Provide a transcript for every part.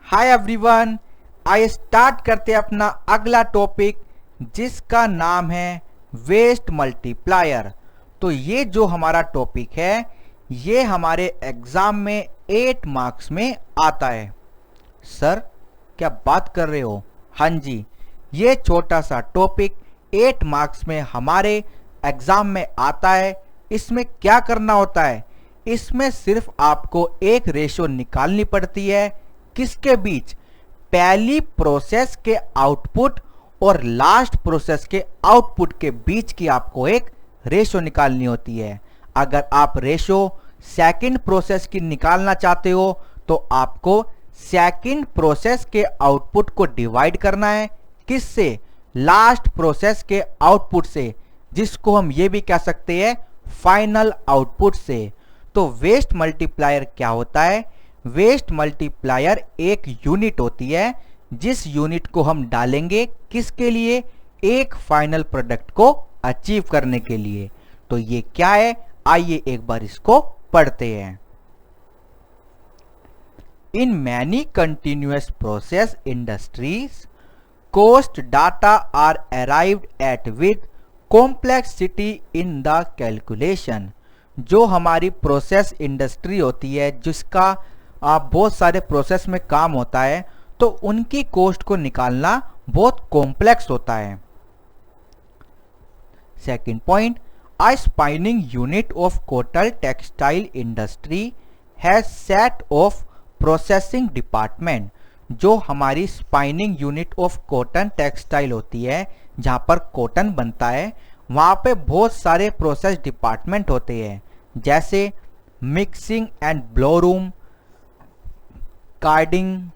Hi everyone, आइए start करते हैं अपना अगला टॉपिक जिसका नाम है वेस्ट मल्टीप्लायर। तो ये जो हमारा टॉपिक है ये हमारे एग्जाम में 8 मार्क्स में आता है। सर क्या बात कर रहे हो? हाँ जी, ये छोटा सा टॉपिक 8 मार्क्स में हमारे एग्जाम में आता है। इसमें क्या करना होता है? इसमें सिर्फ आपको एक रेशो निकालनी पड़ती है। किसके बीच? पहली प्रोसेस के आउटपुट और लास्ट प्रोसेस के आउटपुट के बीच की आपको एक रेशो निकालनी होती है। अगर आप रेशो सेकंड प्रोसेस की निकालना चाहते हो तो आपको सेकंड प्रोसेस के आउटपुट को डिवाइड करना है। किससे? लास्ट प्रोसेस के आउटपुट से, जिसको हम ये भी कह सकते हैं फाइनल आउटपुट से। तो वेस्ट मल्टीप्लायर क्या होता है? वेस्ट मल्टीप्लायर एक यूनिट होती है जिस यूनिट को हम डालेंगे किसके लिए? एक फाइनल प्रोडक्ट को अचीव करने के लिए। तो ये क्या है, आइए एक बार इसको पढ़ते हैं। In many continuous process industries cost data are arrived at with complexity in the calculation। जो हमारी प्रोसेस इंडस्ट्री होती है जिसका बहुत सारे प्रोसेस में काम होता है, तो उनकी कॉस्ट को निकालना बहुत कॉम्प्लेक्स होता है। Second point, a spinning unit of cotton textile industry has set of processing department। जो हमारी spinning unit of cotton textile होती है, जहां पर कॉटन बनता है, वहां पे बहुत सारे प्रोसेस डिपार्टमेंट होते हैं, जैसे mixing and blow room, carding,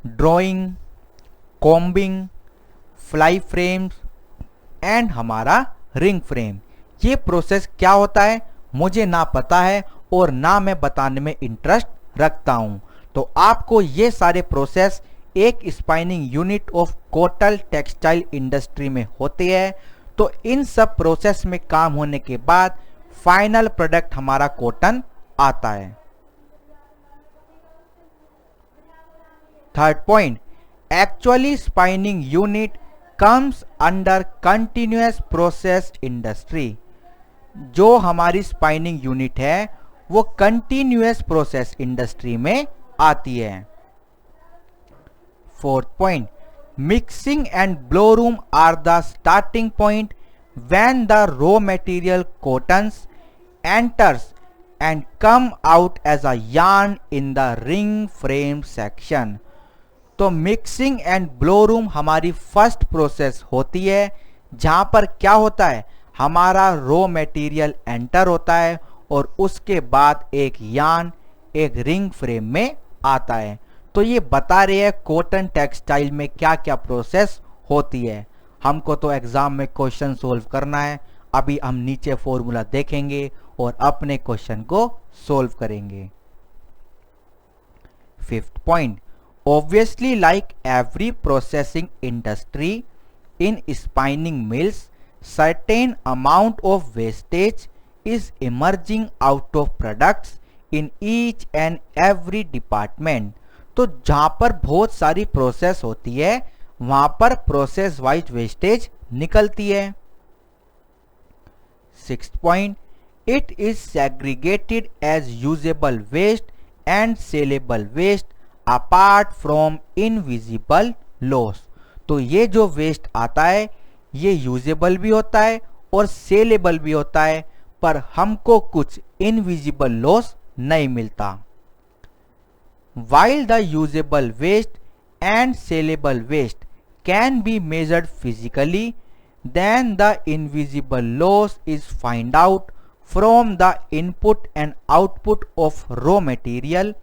drawing, combing, fly frames and हमारा रिंग फ्रेम। ये प्रोसेस क्या होता है मुझे ना पता है और ना मैं बताने में इंटरेस्ट रखता हूं। तो आपको ये सारे प्रोसेस एक spinning unit of cotton textile industry में होते हैं। तो इन सब प्रोसेस में काम होने के बाद फाइनल प्रोडक्ट हमारा कॉटन आता है। Third point, actually spinning unit comes under continuous process industry. जो हमारी स्पाइनिंग यूनिट है वो कंटिन्यूअस प्रोसेस इंडस्ट्री में आती है। Fourth point, mixing and blow room are the starting point when the raw material cottons enters and come out as a yarn in the ring frame section. तो mixing and blow room हमारी first process होती है, जहां पर क्या होता है, हमारा रॉ मटेरियल एंटर होता है और उसके बाद एक यार्न एक रिंग फ्रेम में आता है। तो ये बता रहे हैं कॉटन टेक्सटाइल में क्या क्या प्रोसेस होती है। हमको तो एग्जाम में क्वेश्चन सोल्व करना है। अभी हम नीचे फॉर्मूला देखेंगे और अपने क्वेश्चन को सोल्व करेंगे। Fifth point, obviously like every processing industry in spinning mills certain amount of wastage is emerging out of products in each and every department. तो जहां पर बहुत सारी प्रोसेस होती है वहां पर प्रोसेस वाइज वेस्टेज निकलती है। Sixth point, it is segregated as usable waste and saleable waste apart from invisible loss. तो ये जो वेस्ट आता है ये यूजेबल भी होता है और सेलेबल भी होता है, पर हमको कुछ इनविजिबल लॉस नहीं मिलता। While the usable waste and sellable waste can be measured physically, then the invisible loss is found out from the input and output of raw material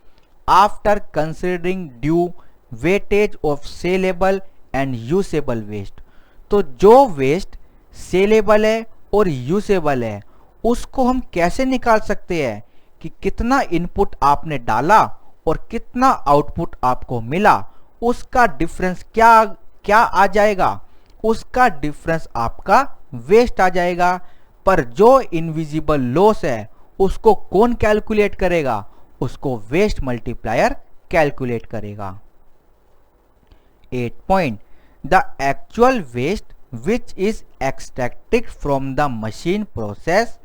after considering due weightage of sellable and usable waste। तो जो waste saleable है और usable है उसको हम कैसे निकाल सकते हैं कि कितना इनपुट आपने डाला और कितना आउटपुट आपको मिला, उसका डिफरेंस क्या आ जाएगा? उसका डिफरेंस आपका वेस्ट आ जाएगा। पर जो इनविजिबल लॉस है उसको कौन कैलकुलेट करेगा? उसको वेस्ट मल्टीप्लायर कैलकुलेट करेगा। 8 point. The actual waste which is extracted from the machine process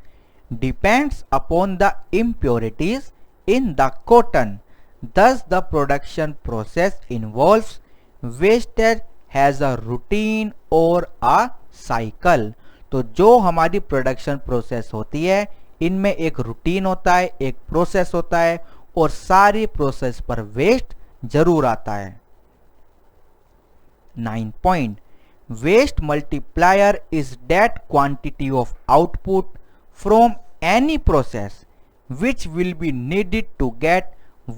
depends upon the impurities in the cotton. Thus the production process involves wastage has a routine or a cycle. तो जो हमारी production process होती है इनमें एक routine होता है, एक प्रोसेस होता है और सारी प्रोसेस पर वेस्ट जरूर आता है। 9 point. Waste multiplier is that quantity of output from any process which will be needed to get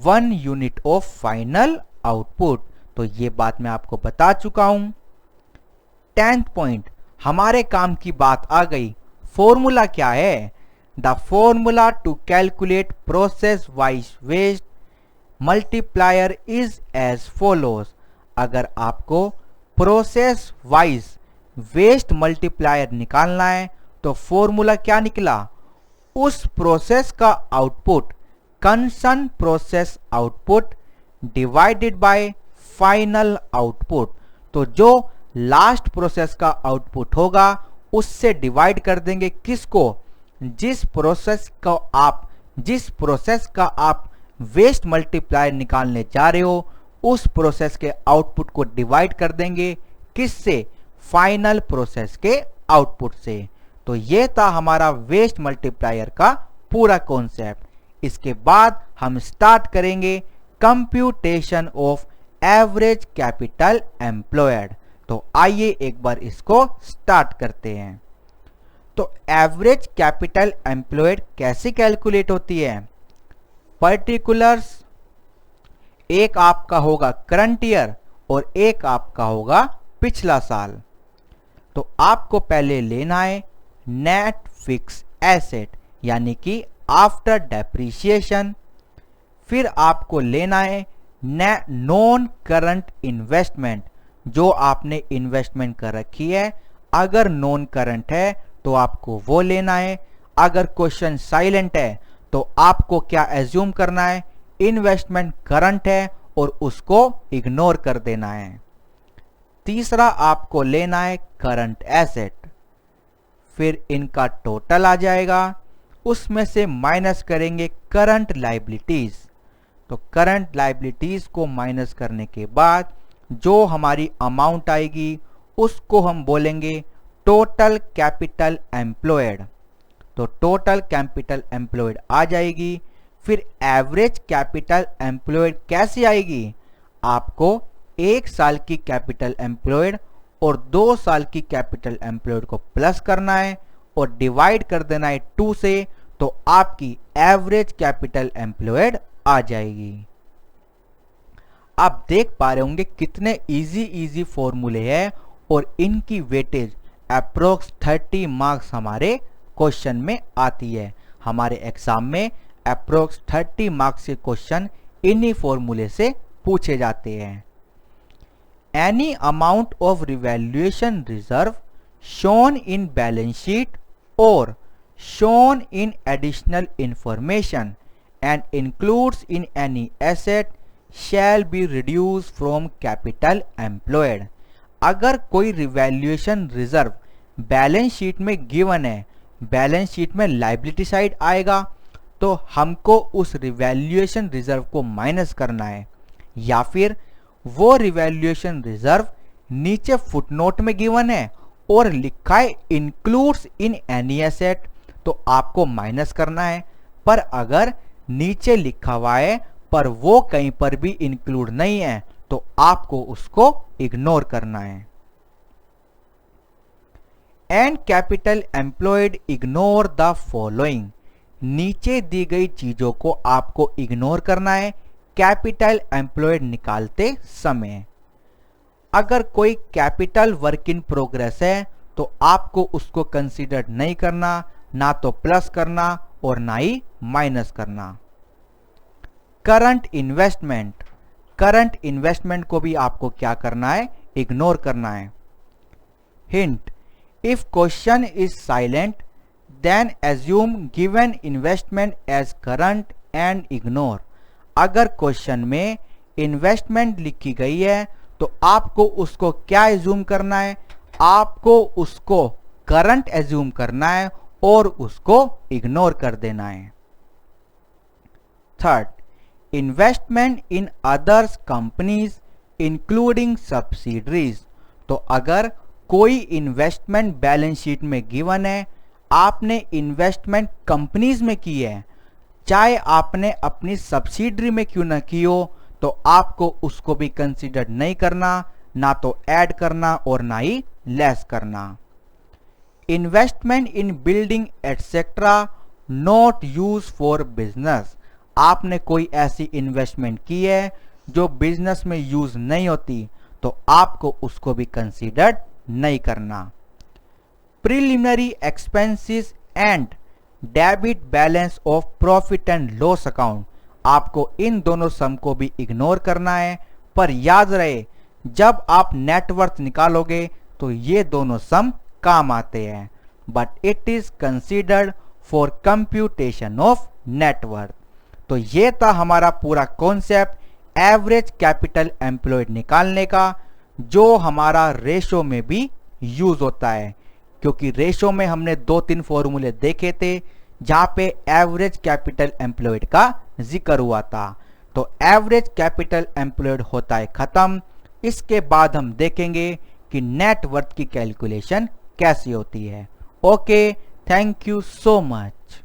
1 unit of final output. तो ये बात मैं आपको बता चुका हूं। 10th point. हमारे काम की बात आ गई। फॉर्मूला क्या है? The formula to calculate process wise waste multiplier is as follows. अगर आपको प्रोसेस वाइज वेस्ट मल्टीप्लायर निकालना है तो फॉर्मूला क्या निकला? उस प्रोसेस का output concern process output divided by final output. तो जो लास्ट प्रोसेस का आउटपुट होगा उससे डिवाइड कर देंगे किसको? जिस प्रोसेस का आप वेस्ट मल्टीप्लायर निकालने जा रहे हो उस प्रोसेस के आउटपुट को डिवाइड कर देंगे किससे? फाइनल प्रोसेस के आउटपुट से। तो ये था हमारा वेस्ट मल्टीप्लायर का पूरा कॉन्सेप्ट। इसके बाद हम स्टार्ट करेंगे computation of average capital employed. तो आइए एक बार इसको स्टार्ट करते हैं। तो एवरेज कैपिटल एम्प्लॉयड कैसे कैलकुलेट होती है? पर्टिकुलर्स एक आपका होगा करंट ईयर और एक आपका होगा पिछला साल। तो आपको पहले लेना है नेट फिक्स एसेट यानी कि आफ्टर डेप्रिसिएशन। फिर आपको लेना है नॉन करंट इन्वेस्टमेंट, जो आपने इन्वेस्टमेंट कर रखी है। अगर नॉन करंट है तो आपको वो लेना है। अगर क्वेश्चन साइलेंट है तो आपको क्या एज्यूम करना है? इन्वेस्टमेंट करंट है और उसको इग्नोर कर देना है। तीसरा आपको लेना है करंट एसेट। फिर इनका टोटल आ जाएगा, उसमें से माइनस करेंगे करंट लायबिलिटीज। तो करंट लायबिलिटीज को माइनस करने के बाद जो हमारी अमाउंट आएगी उसको हम बोलेंगे टोटल कैपिटल एम्प्लॉयड। तो टोटल कैपिटल एम्प्लॉयड आ जाएगी। फिर एवरेज कैपिटल एम्प्लॉयड कैसी आएगी? आपको 1 साल की कैपिटल एम्प्लॉयड और 2 साल की कैपिटल एम्प्लॉयड को प्लस करना है और डिवाइड कर देना है 2 से। तो आपकी एवरेज कैपिटल एम्प्लॉयड आ जाएगी। आप देख पा रहे होंगे कितने इजी फॉर्मूले हैं और इनकी वेटेज अप्रोक्स 30 मार्क्स हमारे क्वेश्चन में आती है। हमारे एग्जाम में अप्रोक्स 30 मार्क्स के क्वेश्चन इन्हीं फॉर्मूले से पूछे जाते हैं। Any amount of revaluation reserve shown in balance sheet और shown in additional information and includes in any asset shall be reduce from capital employed. अगर कोई रिवैल्यूएशन रिजर्व बैलेंस शीट में गिवन है, बैलेंस शीट में liability side आएगा, तो हमको उस रिवैल्यूएशन रिजर्व को माइनस करना है। या फिर वो रिवैल्यूएशन रिजर्व नीचे फुटनोट में गिवन है और लिखा है इंक्लूड्स इन एनी एसेट, तो आपको माइनस करना है। पर अगर नीचे लिखा हुआ है पर वो कहीं पर भी इंक्लूड नहीं है तो आपको उसको इग्नोर करना है। And capital employed ignore the following. नीचे दी गई चीजों को आपको इग्नोर करना है कैपिटल एम्प्लॉयड निकालते समय। अगर कोई कैपिटल वर्क इन प्रोग्रेस है तो आपको उसको कंसीडर नहीं करना, ना तो प्लस करना और ना ही माइनस करना। करंट इन्वेस्टमेंट, करंट इन्वेस्टमेंट को भी आपको क्या करना है? इग्नोर करना है। Hint, if question is silent then assume given investment as current and ignore. अगर क्वेश्चन में इन्वेस्टमेंट लिखी गई है तो आपको उसको क्या एज्यूम करना है, आपको उसको करंट एज्यूम करना है और उसको इग्नोर कर देना है। Third, investment in others companies including subsidiaries. तो अगर कोई इन्वेस्टमेंट बैलेंस शीट में गिवन है, आपने इन्वेस्टमेंट कंपनीज में की है, चाहे आपने अपनी सब्सिडरी में क्यों ना की हो, तो आपको उसको भी कंसीडर नहीं करना, ना तो ऐड करना और ना ही लेस करना। Investment in building etcetera not use for business. आपने कोई ऐसी इन्वेस्टमेंट की है जो बिजनेस में यूज नहीं होती, तो आपको उसको भी कंसीडर नहीं करना। Preliminary expenses and debit balance of profit and loss account, आपको इन दोनों सम को भी इग्नोर करना है। पर याद रहे, जब आप नेटवर्थ निकालोगे तो ये दोनों सम काम आते हैं, but it is considered for computation of net worth. तो ये था हमारा पूरा कॉन्सेप्ट एवरेज कैपिटल एम्प्लॉयड निकालने का, जो हमारा रेशो में भी यूज होता है, क्योंकि रेशो में हमने 2-3 फॉर्मूले देखे थे जहां पे एवरेज कैपिटल एम्प्लॉयड का जिक्र हुआ था। तो एवरेज कैपिटल एम्प्लॉयड होता है खत्म। इसके बाद हम देखेंगे कि नेटवर्थ की कैलकुलेशन कैसी होती है। Okay, thank you so much.